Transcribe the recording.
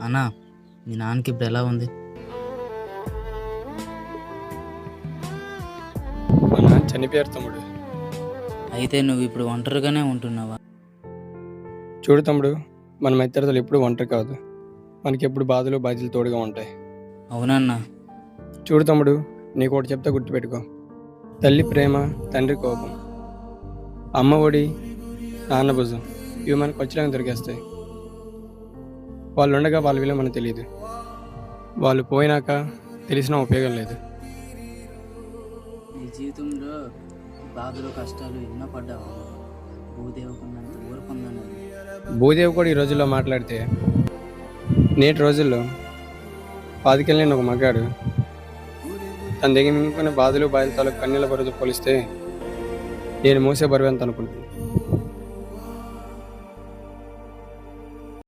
అన్నా, మీ నాన్నకి ఇప్పుడు ఎలా ఉంది? మా నాన్న చనిపోయారు తమ్ముడు. అయితే నువ్వు ఇప్పుడు ఒంటరిగానే ఉంటున్నావా? చూడు తమ్ముడు, మన మిత్రతలు ఎప్పుడు ఒంటరి కాదు. మనకి ఎప్పుడు బాధలు బాధ్యతలు తోడుగా ఉంటాయి. అవునన్నా. చూడు తమ్ముడు, నీకు ఒకటి చెప్తే గుర్తుపెట్టుకో. తల్లి ప్రేమ, తండ్రి కోపం, అమ్మ ఒడి, నాన్న భుజం, ఇవి మనకు ఖచ్చితంగా దొరికేస్తాయి. వాళ్ళు ఉండగా వాళ్ళ విలువ మనకు తెలియదు. వాళ్ళు పోయినాక తెలిసిన ఉపయోగం లేదు. నీ జీవితంలో బాధలు కష్టాలు ఎన్నో పడ్డావు. భూదేవకున్నంత ఊరుకుందని. భూదేవి కూడా ఈ రోజుల్లో మాట్లాడితే, నేటి రోజుల్లో పాతికెళ్ళిన ఒక మగాడు తన దగ్గర మింగుకునే బాధలు బాధ్యతలు కన్నీళ్ళ బరువుతో పోలిస్తే నేను మోసే బరువు ఎంత అనుకుంటున్నాను.